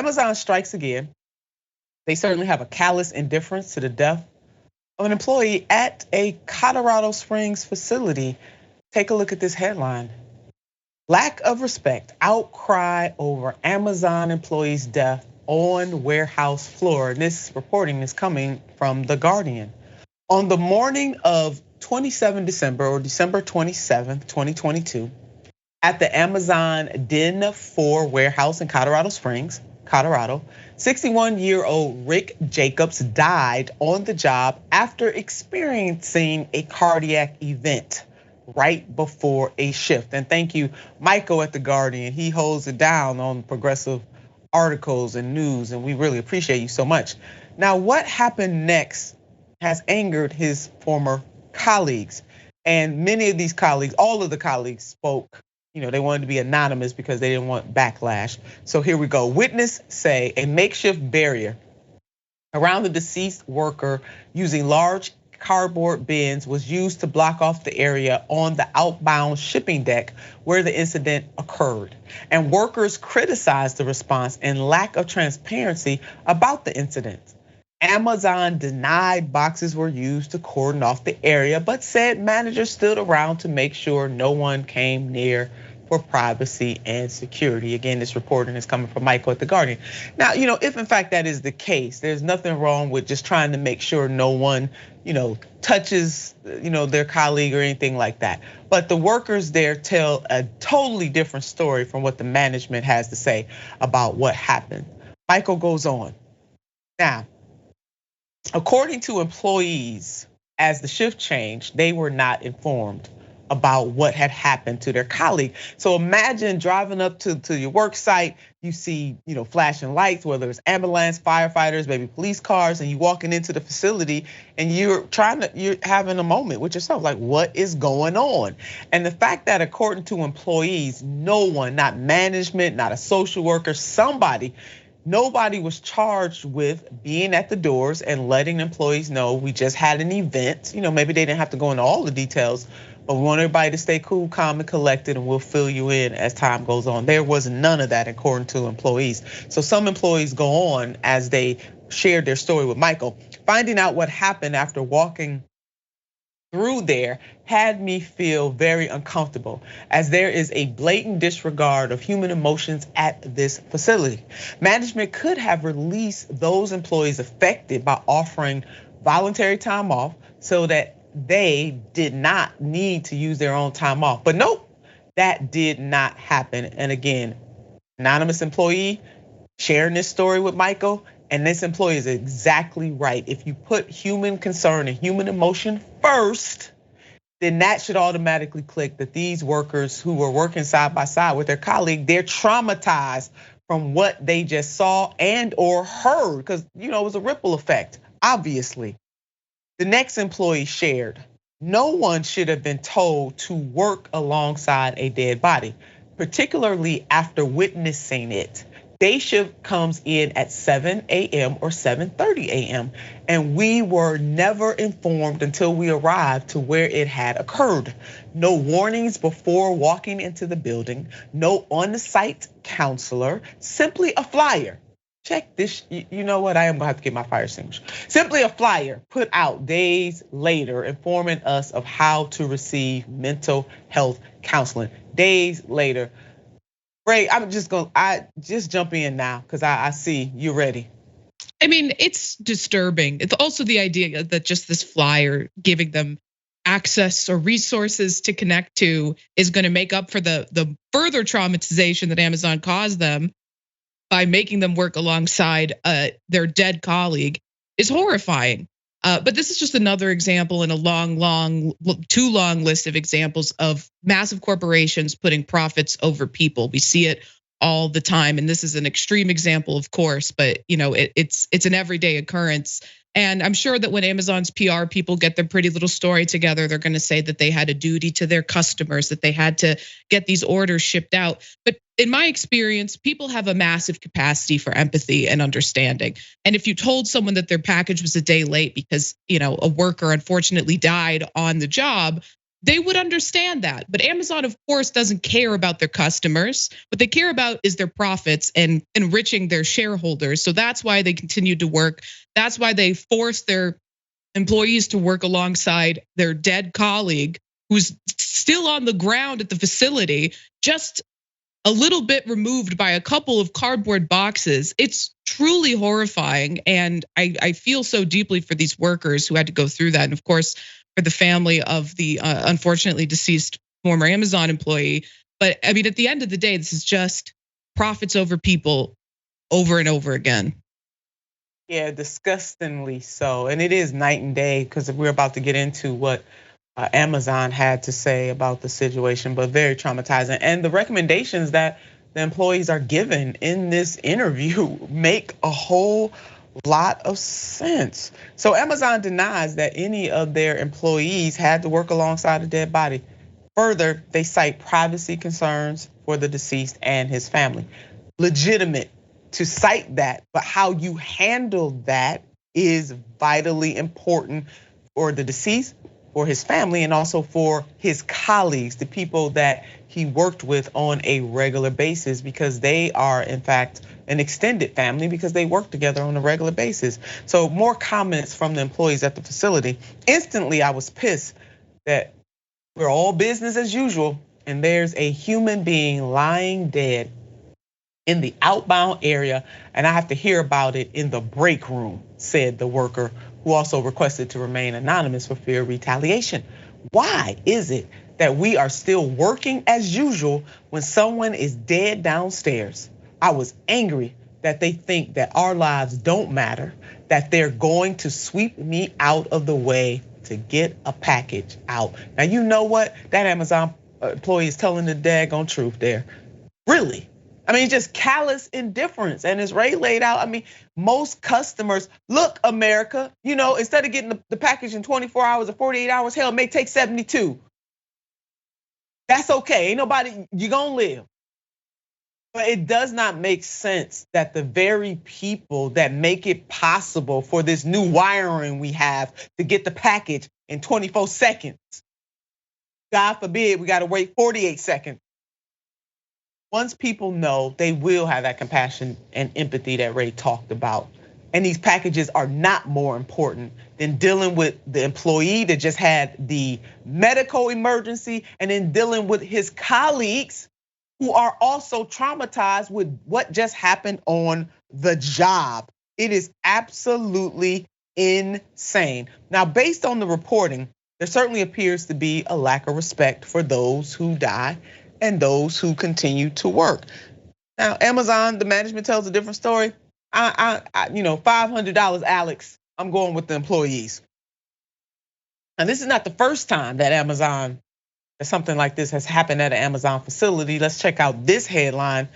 Amazon strikes again. They certainly have a callous indifference to the death of an employee at a Colorado Springs facility. Take a look at this headline. Lack of respect, outcry over Amazon employee's death on warehouse floor. And this reporting is coming from The Guardian. On the morning of 27 December or December 27th, 2022, at the Amazon Den 4 warehouse in Colorado Springs, Colorado, 61-year-old Rick Jacobs died on the job after experiencing a cardiac event right before a shift. And thank you, Michael at The Guardian. He holds it down on progressive articles and news, and we really appreciate you so much. Now, what happened next has angered his former colleagues. And many of these colleagues, all of the colleagues spoke, they wanted to be anonymous because they didn't want backlash. So here we go. Witnesses say a makeshift barrier around the deceased worker using large cardboard bins was used to block off the area on the outbound shipping deck where the incident occurred. And workers criticized the response and lack of transparency about the incident. Amazon denied boxes were used to cordon off the area, but said managers stood around to make sure no one came near for privacy and security. Again, this reporting is coming from Michael at The Guardian. Now, if in fact that is the case, there's nothing wrong with just trying to make sure no one, touches, their colleague or anything like that. But the workers there tell a totally different story from what the management has to say about what happened. Michael goes on. Now, according to employees, as the shift changed, they were not informed about what had happened to their colleague. So imagine driving up to your work site, you see, flashing lights, whether it's ambulance, firefighters, maybe police cars, and you walking into the facility and you're having a moment with yourself, like what is going on? And the fact that according to employees, no one, not management, not a social worker, nobody was charged with being at the doors and letting employees know we just had an event. Maybe they didn't have to go into all the details, but we want everybody to stay cool, calm, and collected, and we'll fill you in as time goes on. There was none of that according to employees. So some employees go on as they shared their story with Michael. Finding out what happened after walking through there had me feel very uncomfortable, as there is a blatant disregard of human emotions at this facility. Management could have released those employees affected by offering voluntary time off so that they did not need to use their own time off. But nope, that did not happen. And again, anonymous employee sharing this story with Michael, and this employee is exactly right. If you put human concern and human emotion first, then that should automatically click that these workers who were working side by side with their colleague, they're traumatized from what they just saw and or heard, because it was a ripple effect, obviously. The next employee shared, no one should have been told to work alongside a dead body, particularly after witnessing it. Day shift comes in at 7 a.m. or 7:30 a.m. and we were never informed until we arrived to where it had occurred. No warnings before walking into the building, no on-site counselor, simply a flyer. Check this, you know what, I am gonna have to get my fire extinguisher. Simply a flyer put out days later informing us of how to receive mental health counseling. Days later. Ray, I just jump in now because I see you're ready. I mean, it's disturbing. It's also the idea that just this flyer giving them access or resources to connect to is going to make up for the further traumatization that Amazon caused them by making them work alongside their dead colleague is horrifying. But this is just another example in a too long list of examples of massive corporations putting profits over people. We see it all the time, and this is an extreme example, of course, but it's an everyday occurrence. And I'm sure that when Amazon's PR people get their pretty little story together, they're going to say that they had a duty to their customers, that they had to get these orders shipped out. But in my experience, people have a massive capacity for empathy and understanding. And if you told someone that their package was a day late because a worker unfortunately died on the job, they would understand that. But Amazon, of course, doesn't care about their customers. What they care about is their profits and enriching their shareholders. So that's why they continue to work. That's why they force their employees to work alongside their dead colleague who's still on the ground at the facility, just a little bit removed by a couple of cardboard boxes. It's truly horrifying. And I feel so deeply for these workers who had to go through that. And of course, for the family of the unfortunately deceased former Amazon employee. But I mean, at the end of the day, this is just profits over people over and over again. Yeah, disgustingly so. And it is night and day, because we're about to get into what Amazon had to say about the situation, but very traumatizing. And the recommendations that the employees are given in this interview make a whole lot of sense. So Amazon denies that any of their employees had to work alongside a dead body. Further, they cite privacy concerns for the deceased and his family. Legitimate to cite that, but how you handle that is vitally important for the deceased, for his family, and also for his colleagues, the people that he worked with on a regular basis, because they are in fact an extended family because they work together on a regular basis. So more comments from the employees at the facility. Instantly, I was pissed that we're all business as usual and there's a human being lying dead in the outbound area, and I have to hear about it in the break room, said the worker, who also requested to remain anonymous for fear of retaliation. Why is it that we are still working as usual when someone is dead downstairs? I was angry that they think that our lives don't matter, that they're going to sweep me out of the way to get a package out. Now, you know what? That Amazon employee is telling the daggone truth there. Really? I mean, just callous indifference. And as Ray laid out, I mean, most customers, look, America, instead of getting the package in 24 hours or 48 hours, hell, it may take 72. That's okay, ain't nobody, you're gonna live. But it does not make sense that the very people that make it possible for this new wiring we have to get the package in 24 seconds, God forbid, we gotta wait 48 seconds. Once people know, they will have that compassion and empathy that Ray talked about. And these packages are not more important than dealing with the employee that just had the medical emergency, and then dealing with his colleagues who are also traumatized with what just happened on the job. It is absolutely insane. Now, based on the reporting, there certainly appears to be a lack of respect for those who die and those who continue to work. Now, Amazon, the management tells a different story. $500, Alex, I'm going with the employees. And this is not the first time that something like this has happened at an Amazon facility. Let's check out this headline.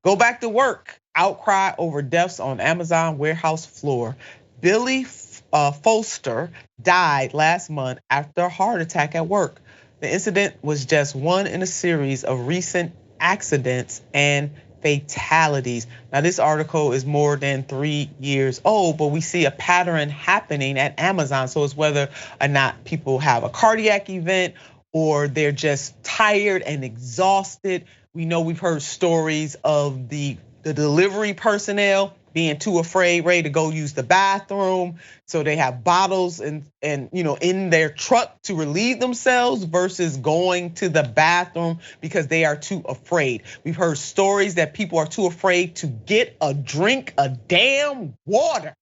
Go back to work. Outcry over deaths on Amazon warehouse floor. Billy Foster died last month after a heart attack at work. The incident was just one in a series of recent accidents and fatalities. Now, this article is more than 3 years old, but we see a pattern happening at Amazon. So it's whether or not people have a cardiac event or they're just tired and exhausted. We know we've heard stories of the delivery personnel being too afraid, Ray, to go use the bathroom. So they have bottles and in their truck to relieve themselves versus going to the bathroom because they are too afraid. We've heard stories that people are too afraid to get a drink of damn water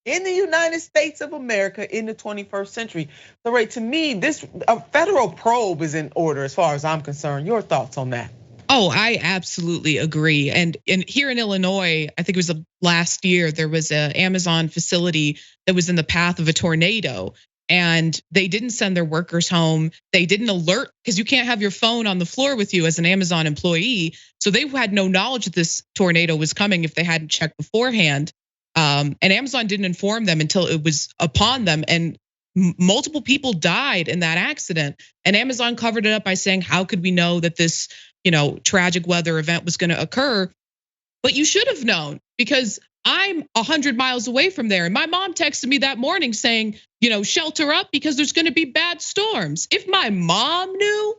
in the United States of America in the 21st century. So Ray, to me, a federal probe is in order as far as I'm concerned. Your thoughts on that? Oh, I absolutely agree. And here in Illinois, I think it was last year, there was an Amazon facility that was in the path of a tornado, and they didn't send their workers home. They didn't alert, because you can't have your phone on the floor with you as an Amazon employee. So they had no knowledge that this tornado was coming if they hadn't checked beforehand. And Amazon didn't inform them until it was upon them. And multiple people died in that accident. And Amazon covered it up by saying, how could we know that this tragic weather event was going to occur? But you should have known, because I'm 100 miles away from there. And my mom texted me that morning saying, shelter up because there's gonna be bad storms. If my mom knew,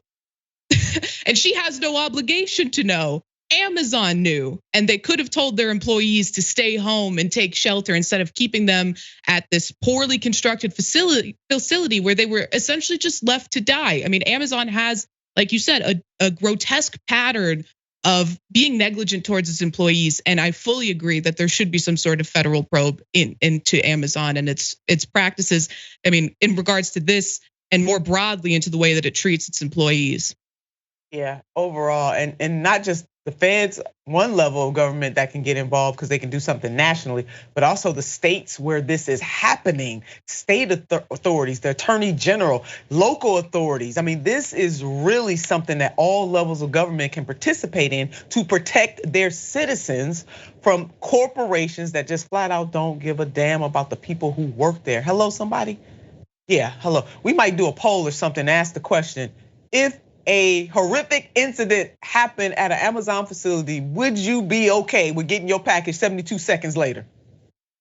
and she has no obligation to know, Amazon knew, and they could have told their employees to stay home and take shelter instead of keeping them at this poorly constructed facility where they were essentially just left to die. I mean, Amazon has, like you said, a grotesque pattern of being negligent towards its employees, and I fully agree that there should be some sort of federal probe into Amazon and its practices. I mean, in regards to this, and more broadly into the way that it treats its employees. Yeah, overall, and not just the feds, one level of government that can get involved because they can do something nationally, but also the states where this is happening, state authorities, the attorney general, local authorities. I mean, this is really something that all levels of government can participate in to protect their citizens from corporations that just flat out don't give a damn about the people who work there. Hello, somebody? Yeah, hello. We might do a poll or something, ask the question, if a horrific incident happened at an Amazon facility, would you be okay with getting your package 72 seconds later?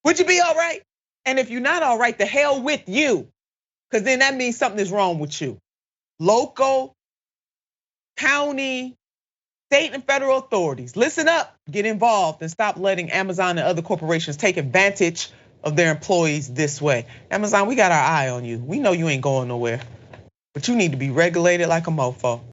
Would you be all right? And if you're not all right, the hell with you, because then that means something is wrong with you. Local, county, state and federal authorities, listen up, get involved, and stop letting Amazon and other corporations take advantage of their employees this way. Amazon, we got our eye on you. We know you ain't going nowhere, but you need to be regulated like a mofo.